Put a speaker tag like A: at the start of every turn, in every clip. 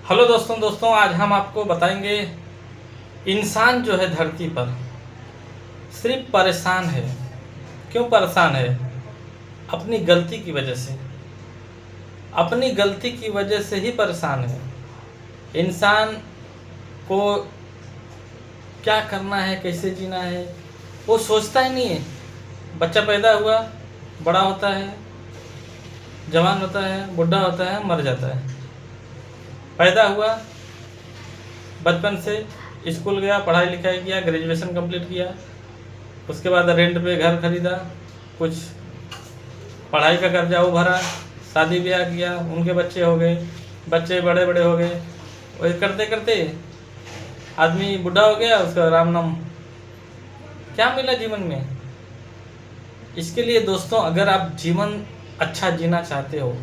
A: Hello दोस्तों आज हम आपको बताएंगे इंसान जो है धरती पर सिर्फ परेशान है। क्यों परेशान है? अपनी गलती की वजह से। अपनी गलती की वजह से ही परेशान है। इंसान को क्या करना है, कैसे जीना है, वो सोचता ही नहीं है। बच्चा पैदा हुआ, बड़ा होता है, जवान होता है, बुढ़ा होता है, मर जाता है। पैदा हुआ, बचपन से स्कूल गया, पढ़ाई लिखाई किया, ग्रेजुएशन कंप्लीट किया, उसके बाद रेंट पे घर खरीदा, कुछ पढ़ाई का कर्जा वो भरा, शादी ब्याह किया, उनके बच्चे हो गए, बच्चे बड़े बड़े हो गए। वही करते करते आदमी बुढ़ा हो गया, उसका राम नाम। क्या मिला जीवन में? इसके लिए दोस्तों, अगर आप जीवन अच्छा जीना चाहते हो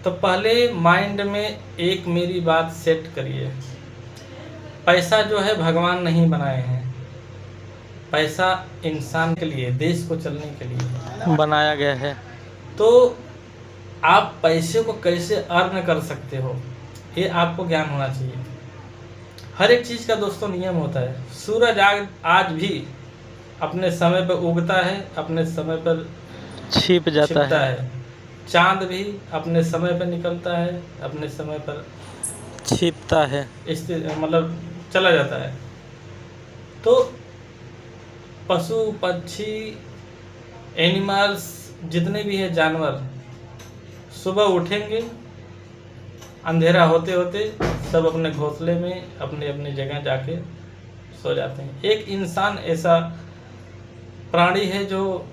A: तो पहले माइंड में एक मेरी बात सेट करिए। पैसा जो है भगवान नहीं बनाए हैं, पैसा इंसान के लिए, देश को चलने के लिए बनाया गया है। तो आप पैसे को कैसे अर्न कर सकते हो, ये आपको ज्ञान होना चाहिए। हर एक चीज़ का दोस्तों नियम होता है। सूरज आज भी अपने समय पर उगता है, अपने समय पर
B: छिप जाता
A: है। चांद भी अपने समय पर निकलता है, अपने समय पर
B: छिपता है,
A: मतलब चला जाता है। तो पशु पक्षी एनिमल्स जितने भी हैं, जानवर, सुबह उठेंगे, अंधेरा होते होते सब अपने घोंसले में अपने अपने जगह जाके सो जाते हैं। एक इंसान ऐसा प्राणी है जो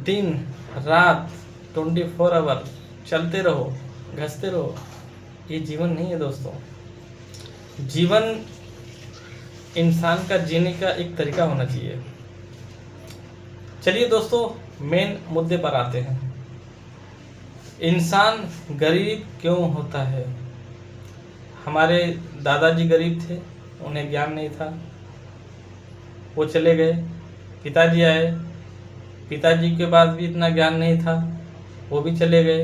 A: दिन रात 24 आवर चलते रहो, घसते रहो। ये जीवन नहीं है दोस्तों। जीवन इंसान का जीने का एक तरीका होना चाहिए। चलिए दोस्तों, मेन मुद्दे पर आते हैं। इंसान गरीब क्यों होता है? हमारे दादाजी गरीब थे, उन्हें ज्ञान नहीं था, वो चले गए। पिताजी आए, पिताजी के पास भी इतना ज्ञान नहीं था, वो भी चले गए।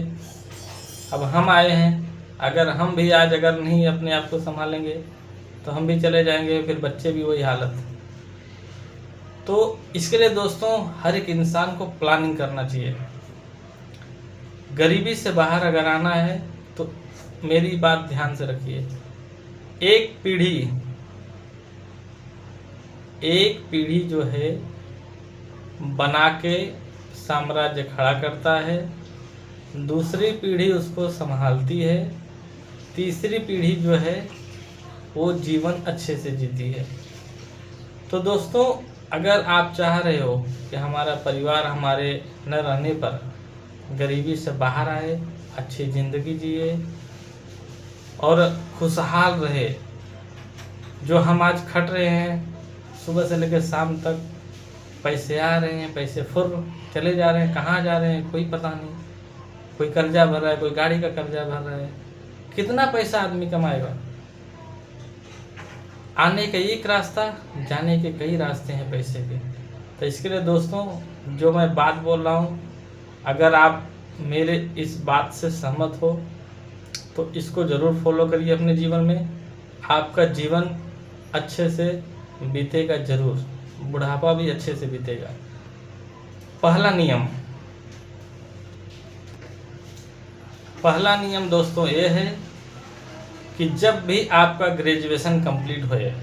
A: अब हम आए हैं, अगर हम भी आज अगर नहीं अपने आप को संभालेंगे तो हम भी चले जाएंगे, फिर बच्चे भी वही हालत। तो इसके लिए दोस्तों हर एक इंसान को प्लानिंग करना चाहिए। गरीबी से बाहर अगर आना है तो मेरी बात ध्यान से रखिए। एक पीढ़ी जो है बना के साम्राज्य खड़ा करता है, दूसरी पीढ़ी उसको संभालती है, तीसरी पीढ़ी जो है वो जीवन अच्छे से जीती है। तो दोस्तों, अगर आप चाह रहे हो कि हमारा परिवार हमारे न रहने पर गरीबी से बाहर आए, अच्छी ज़िंदगी जिए और खुशहाल रहे, जो हम आज खट रहे हैं सुबह से लेकर शाम तक, पैसे आ रहे हैं, पैसे फुर चले जा रहे हैं, कहाँ जा रहे हैं कोई पता नहीं। कोई कर्जा भर रहा है, कोई गाड़ी का कर्जा भर रहा है। कितना पैसा आदमी कमाएगा? आने का एक रास्ता, जाने के कई रास्ते हैं पैसे के। तो इसके लिए दोस्तों, जो मैं बात बोल रहा हूँ, अगर आप मेरे इस बात से सहमत हो तो इसको ज़रूर फॉलो करिए अपने जीवन में। आपका जीवन अच्छे से बीतेगा ज़रूर, बुढ़ापा भी अच्छे से बीतेगा। पहला नियम दोस्तों ये है कि जब भी आपका ग्रेजुएशन कंप्लीट होए,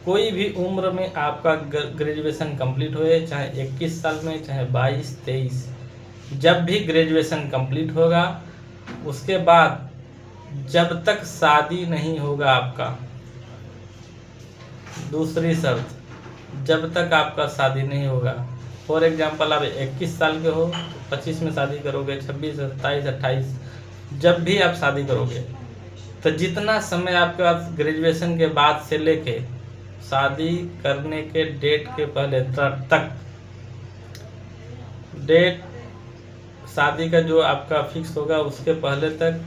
A: कोई भी उम्र में आपका ग्रेजुएशन कंप्लीट होए, चाहे 21 साल में, चाहे 22, 23, जब भी ग्रेजुएशन कंप्लीट होगा, उसके बाद जब तक शादी नहीं होगा आपका, दूसरी शर्त, जब तक आपका शादी नहीं होगा। फॉर एग्जांपल, आप 21 साल के हो, 25 में शादी करोगे, 26, 27, 28, जब भी आप शादी करोगे तो जितना समय आपके पास ग्रेजुएशन के बाद से लेके शादी करने के डेट के पहले तक, डेट शादी का जो आपका फिक्स होगा उसके पहले तक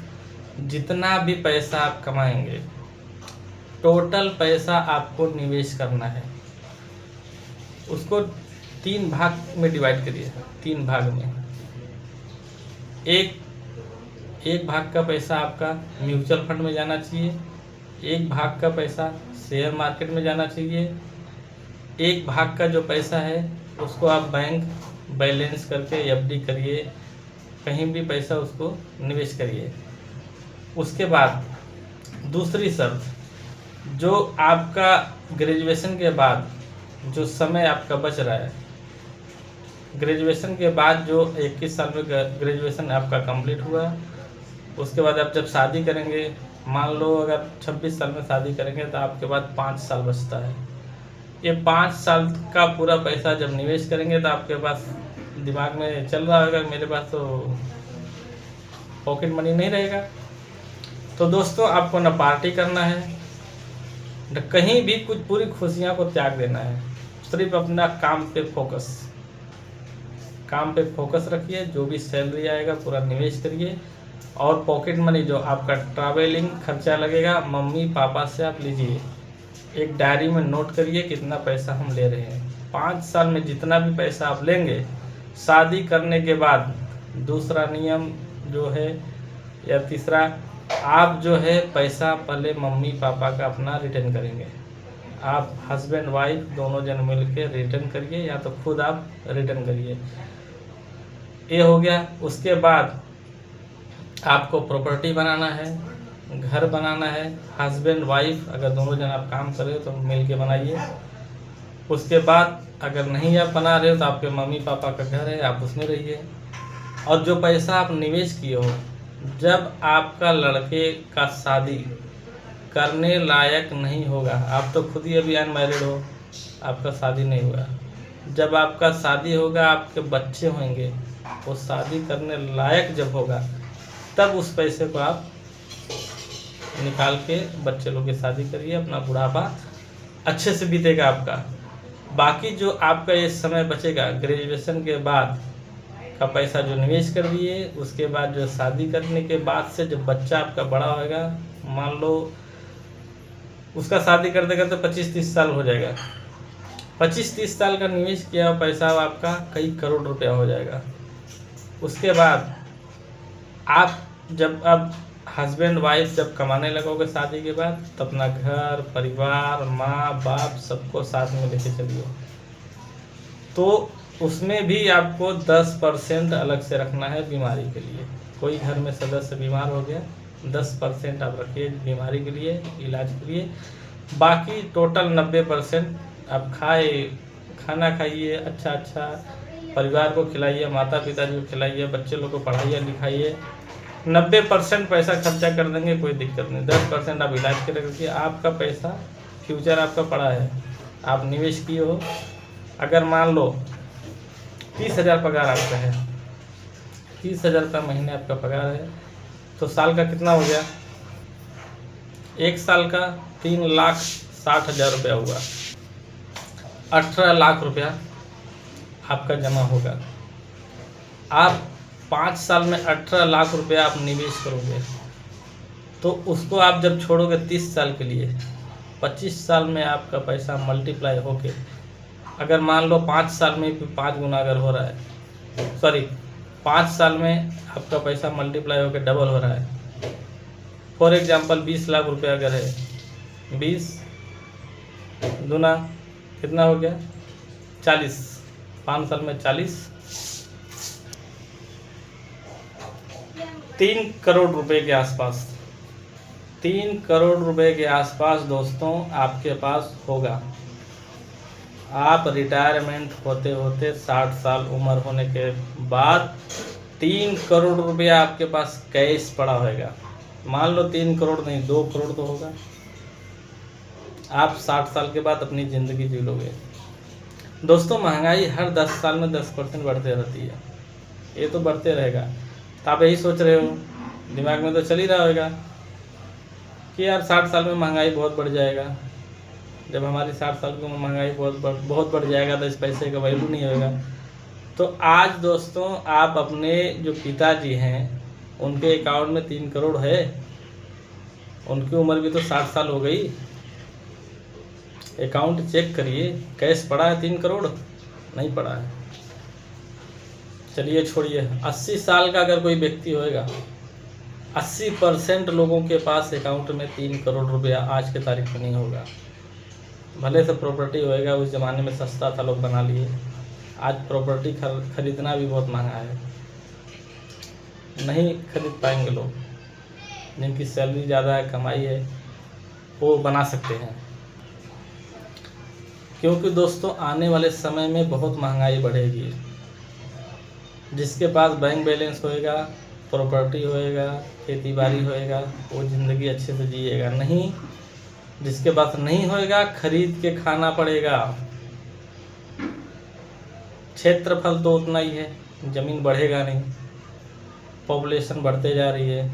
A: जितना भी पैसा आप कमाएंगे, टोटल पैसा आपको निवेश करना है। उसको 3 भाग में डिवाइड करिए, 3 भाग में। एक भाग का पैसा आपका म्यूचुअल फंड में जाना चाहिए, एक भाग का पैसा शेयर मार्केट में जाना चाहिए, एक भाग का जो पैसा है उसको आप बैंक बैलेंस करके एफडी करिए, कहीं भी पैसा उसको निवेश करिए। उसके बाद दूसरी शर्त, जो आपका ग्रेजुएशन के बाद जो समय आपका बच रहा है, ग्रेजुएशन के बाद जो 21 साल में ग्रेजुएशन आपका कंप्लीट हुआ, उसके बाद आप जब शादी करेंगे, मान लो अगर 26 साल में शादी करेंगे तो आपके बाद 5 साल बचता है। ये 5 साल का पूरा पैसा जब निवेश करेंगे तो आपके पास दिमाग में चल रहा होगा मेरे पास तो पॉकेट मनी नहीं रहेगा। तो दोस्तों, आपको न पार्टी करना है, न कहीं भी कुछ, पूरी खुशियां को त्याग देना है। सिर्फ अपना काम पे फोकस रखिए। जो भी सैलरी आएगा पूरा निवेश करिए, और पॉकेट मनी जो आपका ट्रैवलिंग खर्चा लगेगा मम्मी पापा से आप लीजिए। एक डायरी में नोट करिए कितना पैसा हम ले रहे हैं। 5 साल में जितना भी पैसा आप लेंगे, शादी करने के बाद दूसरा नियम जो है या तीसरा, आप जो है पैसा पहले मम्मी पापा का अपना रिटर्न करेंगे। आप हस्बैंड वाइफ दोनों जन मिल के रिटर्न करिए, या तो खुद आप रिटर्न करिए। ये हो गया। उसके बाद आपको प्रॉपर्टी बनाना है, घर बनाना है। हस्बैंड वाइफ अगर दोनों जन आप काम कर रहे हो तो मिल के बनाइए। उसके बाद अगर नहीं आप बना रहे हो तो आपके मम्मी पापा का घर है, आप उसमें रहिए। और जो पैसा आप निवेश किए हो, जब आपका लड़के का शादी करने लायक नहीं होगा, आप तो खुद ही अभी अनमैरिड हो, आपका शादी नहीं हुआ, जब आपका शादी होगा, आपके बच्चे होंगे, वो शादी करने लायक जब होगा, तब उस पैसे को आप निकाल के बच्चे लोग की शादी करिए। अपना बुढ़ापा अच्छे से बीतेगा आपका। बाकी जो आपका ये समय बचेगा ग्रेजुएशन के बाद का पैसा जो निवेश कर दिए, उसके बाद जो शादी करने के बाद से जब बच्चा आपका बड़ा होगा, मान लो उसका शादी करते करते 25-30 साल हो जाएगा, 25-30 साल का निवेश किया हुआ पैसा आपका कई करोड़ रुपया हो जाएगा। उसके बाद आप जब अब हस्बैंड वाइफ जब कमाने लगोगे शादी के बाद, तो अपना घर परिवार माँ बाप सबको साथ में लेके चलिए। तो उसमें भी आपको 10% अलग से रखना है बीमारी के लिए। कोई घर में सदस्य बीमार हो गया, 10% आप रखिए बीमारी के लिए, इलाज के लिए। बाकी टोटल 90% आप खाना खाइए, अच्छा परिवार को खिलाइए, माता पिता जी को खिलाइए, बच्चे लोग को पढ़ाइए लिखाइए। 90% पैसा खर्चा कर देंगे, कोई दिक्कत नहीं। 10% आप इलाज के रखिए। आपका पैसा फ्यूचर आपका पड़ा है, आप निवेश किए हो। अगर मान लो 30,000 पगार आपका है, 30,000 का महीने आपका पगार है, तो साल का कितना हो गया? 1 साल का 3,60,000 रुपया हुआ। 18 लाख रुपया आपका जमा होगा। आप 5 साल में 18 लाख रुपया आप निवेश करोगे, तो उसको आप जब छोड़ोगे 30 साल के लिए, 25 साल में आपका पैसा मल्टीप्लाई होके, अगर मान लो 5 साल में 5 गुना अगर हो रहा है, 5 साल में आपका पैसा मल्टीप्लाई होकर डबल हो रहा है। फॉर एग्जांपल 20 लाख रुपया अगर है, 20 दूना कितना हो गया? 40। 5 साल में 40, 3 करोड़ रुपए के आसपास, 3 करोड़ रुपए के आसपास दोस्तों आपके पास होगा। आप रिटायरमेंट होते होते 60 साल उम्र होने के बाद 3 करोड़ रुपया आपके पास कैश पड़ा होगा। मान लो 3 करोड़ नहीं, 2 करोड़ तो होगा। आप 60 साल के बाद अपनी ज़िंदगी जी लोगे। दोस्तों, महंगाई हर 10 साल में 10% बढ़ते रहती है, ये तो बढ़ते रहेगा। तो आप यही सोच रहे हो, दिमाग में तो चल ही रहा होगा कि यार 60 साल में महंगाई बहुत बढ़ जाएगा। जब हमारी 60 साल की महंगाई बहुत बढ़ जाएगा तो इस पैसे का वैल्यू नहीं होगा। तो आज दोस्तों, आप अपने जो पिताजी हैं उनके अकाउंट में 3 करोड़ है, उनकी उम्र भी तो 60 साल हो गई। अकाउंट चेक करिए, कैश पड़ा है 3 करोड़? नहीं पड़ा है। चलिए छोड़िए, 80 साल का अगर कोई व्यक्ति होएगा, 80% लोगों के पास अकाउंट में 3 करोड़ रुपया आज के तारीख में नहीं होगा। भले से प्रॉपर्टी होएगा, उस ज़माने में सस्ता था, लोग बना लिए। आज प्रॉपर्टी खरीदना भी बहुत महंगा है, नहीं खरीद पाएंगे लोग। जिनकी सैलरी ज़्यादा है, कमाई है, वो बना सकते हैं। क्योंकि दोस्तों आने वाले समय में बहुत महंगाई बढ़ेगी। जिसके पास बैंक बैलेंस होएगा, प्रॉपर्टी होएगा, खेती बाड़ी होएगा, वो ज़िंदगी अच्छे से जिएगा। नहीं, जिसके पास नहीं होएगा, खरीद के खाना पड़ेगा। क्षेत्रफल तो उतना ही है, ज़मीन बढ़ेगा नहीं। पॉपुलेशन बढ़ते जा रही है।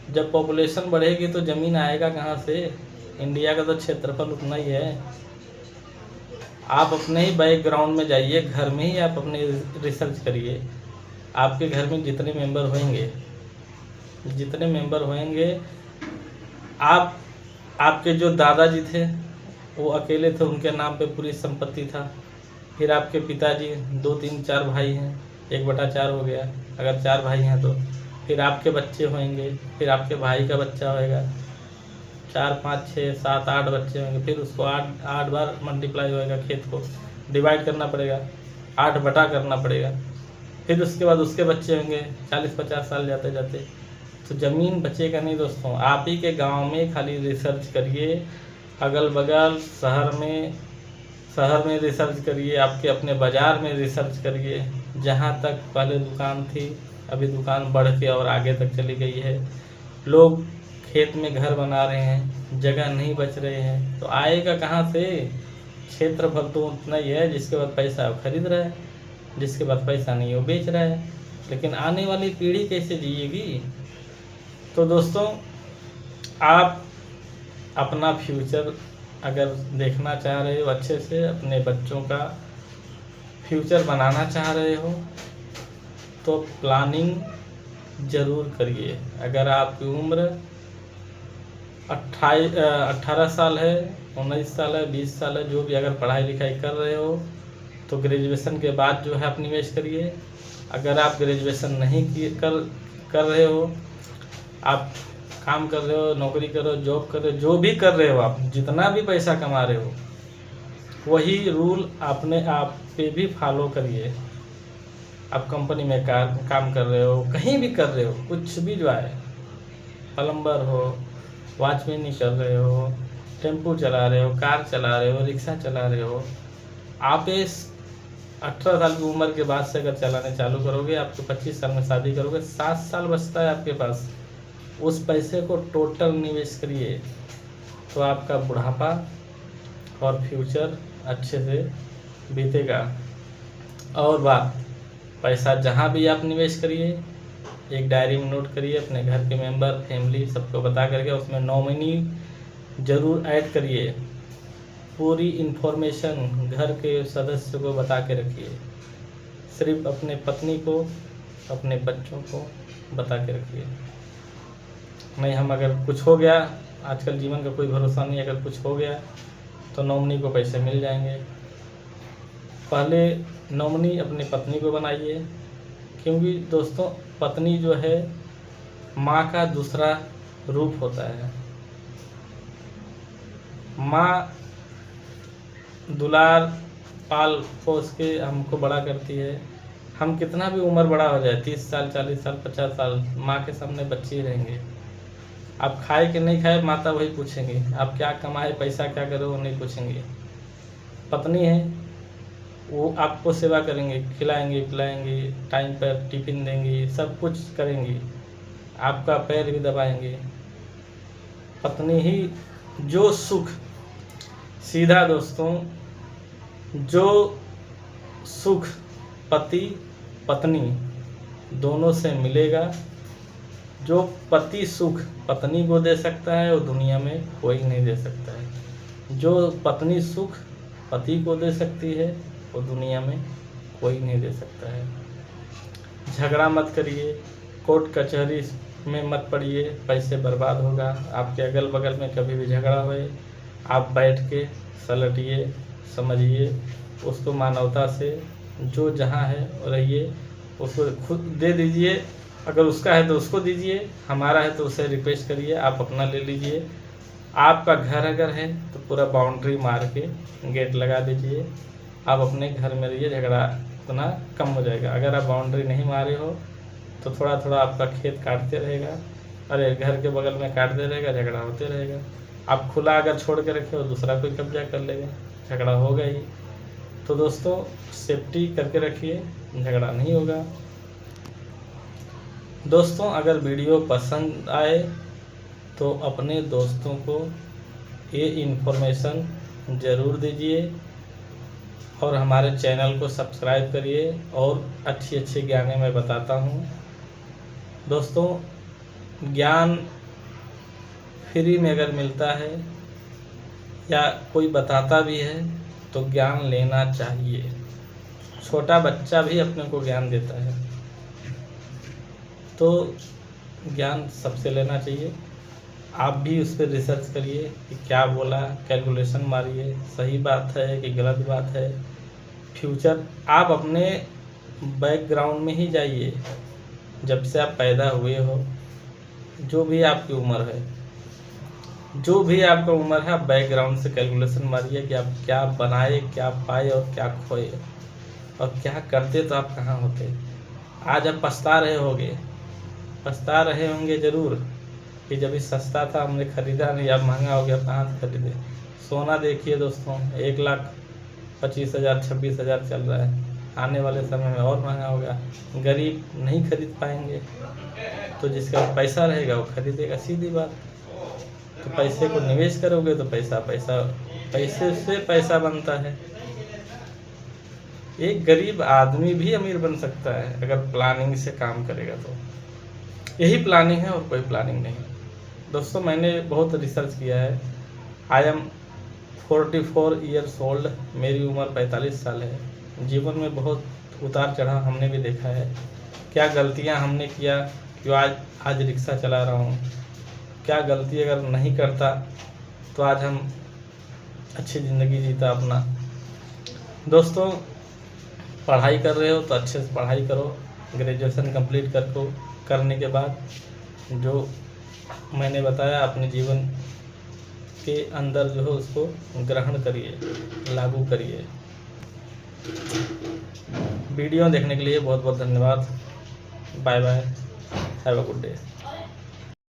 A: जब पॉपुलेशन बढ़ेगी तो ज़मीन आएगा कहाँ से? इंडिया का तो क्षेत्रफल उतना ही है। आप अपने ही बैकग्राउंड में जाइए, घर में ही आप अपने रिसर्च करिए। आपके घर में जितने मेंबर होंगे, आपके जो दादाजी थे वो अकेले थे, उनके नाम पे पूरी संपत्ति था। फिर आपके पिताजी 2, 3, 4 भाई हैं, 1/4 हो गया। अगर 4 भाई हैं तो फिर आपके बच्चे होंगे, फिर आपके भाई का बच्चा होएगा, 4, 5, 6, 7, 8 बच्चे होंगे। फिर उसको 8 बार मल्टीप्लाई होएगा, खेत को डिवाइड करना पड़ेगा, 8 बटा करना पड़ेगा। फिर उसके बाद उसके बच्चे होंगे, 40-50 साल जाते जाते तो ज़मीन बचेगा नहीं दोस्तों। आप ही के गांव में खाली रिसर्च करिए, अगल बगल शहर में रिसर्च करिए, आपके अपने बाज़ार में रिसर्च करिए। जहां तक पहले दुकान थी, अभी दुकान बढ़ के और आगे तक चली गई है। लोग खेत में घर बना रहे हैं, जगह नहीं बच रहे हैं, तो आएगा कहाँ से? क्षेत्रफल तो उतना ही है। जिसके बाद पैसा वो खरीद रहा है, जिसके पास पैसा नहीं वो बेच रहा है। लेकिन आने वाली पीढ़ी कैसे जिएगी? तो दोस्तों, आप अपना फ्यूचर अगर देखना चाह रहे हो, अच्छे से अपने बच्चों का फ्यूचर बनाना चाह रहे हो, तो प्लानिंग ज़रूर करिए। अगर आपकी उम्र 18 साल है, 19 साल है, 20 साल है, जो भी अगर पढ़ाई लिखाई कर रहे हो तो ग्रेजुएशन के बाद जो है आप निवेश करिए। अगर आप ग्रेजुएशन नहीं कर रहे हो, आप काम कर रहे हो, नौकरी कर रहे हो, जॉब कर रहे हो, जो भी कर रहे हो, आप जितना भी पैसा कमा रहे हो, वही रूल अपने आप पे भी फॉलो करिए। आप कंपनी में काम कर रहे हो, कहीं भी कर रहे हो, कुछ भी जो है, प्लम्बर हो, वॉचमैनी कर रहे हो, टेम्पो चला रहे हो, कार चला रहे हो, रिक्शा चला रहे हो, आप इस 18 साल की उम्र के बाद से अगर चलाने चालू करोगे, आपको 25 साल में शादी करोगे, 7 साल बचता है आपके पास। उस पैसे को टोटल निवेश करिए, तो आपका बुढ़ापा और फ्यूचर अच्छे से बीतेगा। और बात, पैसा जहाँ भी आप निवेश करिए, एक डायरी में नोट करिए, अपने घर के मेंबर, फैमिली सबको बता करके उसमें नॉमिनी ज़रूर ऐड करिए। पूरी इन्फॉर्मेशन घर के सदस्य को बता के रखिए। सिर्फ अपने पत्नी को, अपने बच्चों को बता के रखिए। नहीं, हम अगर कुछ हो गया, आजकल जीवन का कोई भरोसा नहीं, अगर कुछ हो गया तो नॉमिनी को पैसे मिल जाएंगे। पहले नॉमिनी अपनी पत्नी को बनाइए, क्योंकि दोस्तों पत्नी जो है माँ का दूसरा रूप होता है। माँ दुलार पाल पोस के हमको बड़ा करती है। हम कितना भी उम्र बड़ा हो जाए, 30 साल, 40 साल, 50 साल, माँ के सामने बच्चे ही रहेंगे। आप खाए कि नहीं खाए, माता वही पूछेंगे। आप क्या कमाए, पैसा क्या करो, वो नहीं पूछेंगे। पत्नी है, वो आपको सेवा करेंगे, खिलाएंगे, पिलाएंगे, टाइम पर टिफिन देंगी, सब कुछ करेंगी, आपका पैर भी दबाएंगे। पत्नी ही जो सुख, सीधा दोस्तों, जो सुख पति पत्नी दोनों से मिलेगा, जो पति सुख पत्नी को दे सकता है, वो दुनिया में कोई नहीं दे सकता है। जो पत्नी सुख पति को दे सकती है, वो दुनिया में कोई नहीं दे सकता है। झगड़ा मत करिए, कोर्ट कचहरी में मत पड़िए, पैसे बर्बाद होगा। आपके अगल बगल में कभी भी झगड़ा होए, आप बैठ के सलटिए, समझिए, उसको मानवता से जो जहाँ है रहिए, उसको खुद दे दीजिए, अगर उसका है तो उसको दीजिए, हमारा है तो उसे रिक्वेस्ट करिए, आप अपना ले लीजिए। आपका घर अगर है तो पूरा बाउंड्री मार के गेट लगा दीजिए, आप अपने घर में रहिए, झगड़ा उतना कम हो जाएगा। अगर आप बाउंड्री नहीं मारे हो तो थोड़ा थोड़ा आपका खेत काटते रहेगा, अरे घर के बगल में काटते रहेगा, झगड़ा होते रहेगा। आप खुला अगर छोड़ के रखे हो दूसरा कोई कब्जा कर लेगा, झगड़ा होगा ही। तो दोस्तों सेफ्टी करके रखिए, झगड़ा नहीं होगा। दोस्तों अगर वीडियो पसंद आए तो अपने दोस्तों को ये इन्फॉर्मेशन ज़रूर दीजिए और हमारे चैनल को सब्सक्राइब करिए और अच्छी अच्छी ज्ञानें मैं बताता हूँ। दोस्तों ज्ञान फ्री में अगर मिलता है या कोई बताता भी है तो ज्ञान लेना चाहिए। छोटा बच्चा भी अपने को ज्ञान देता है, तो ज्ञान सबसे लेना चाहिए। आप भी उस पर रिसर्च करिए कि क्या बोला, कैलकुलेशन मारिए, सही बात है कि गलत बात है। फ्यूचर आप अपने बैकग्राउंड में ही जाइए, जब से आप पैदा हुए हो, जो भी आपकी उम्र है, जो भी आपका उम्र है, आप बैकग्राउंड से कैलकुलेशन मारिए कि आप क्या बनाए, क्या पाए और क्या खोए, और क्या करते तो आप कहाँ होते। आज आप पछता रहे होंगे ज़रूर कि जब ये सस्ता था हमने ख़रीदा नहीं, अब महंगा हो गया कहाँ से खरीदे। सोना देखिए दोस्तों 1,25,000 26,000 चल रहा है, आने वाले समय में और महंगा होगा। गरीब नहीं खरीद पाएंगे, तो जिसका पैसा रहेगा वो खरीदेगा, सीधी बात। तो पैसे को निवेश करोगे तो पैसे से पैसा बनता है। एक गरीब आदमी भी अमीर बन सकता है अगर प्लानिंग से काम करेगा तो। यही प्लानिंग है और कोई प्लानिंग नहीं। दोस्तों मैंने बहुत रिसर्च किया है। आई एम 44 ईयर्स ओल्ड, मेरी उम्र 45 साल है। जीवन में बहुत उतार चढ़ाव हमने भी देखा है। क्या गलतियां हमने किया कि आज रिक्शा चला रहा हूँ, क्या गलती अगर नहीं करता तो आज हम अच्छी ज़िंदगी जीता अपना। दोस्तों पढ़ाई कर रहे हो तो अच्छे से पढ़ाई करो, ग्रेजुएशन कंप्लीट करने के बाद जो मैंने बताया अपने जीवन के अंदर जो है उसको ग्रहण करिए, लागू करिए। वीडियो देखने के लिए बहुत बहुत धन्यवाद। Bye bye, have a good day.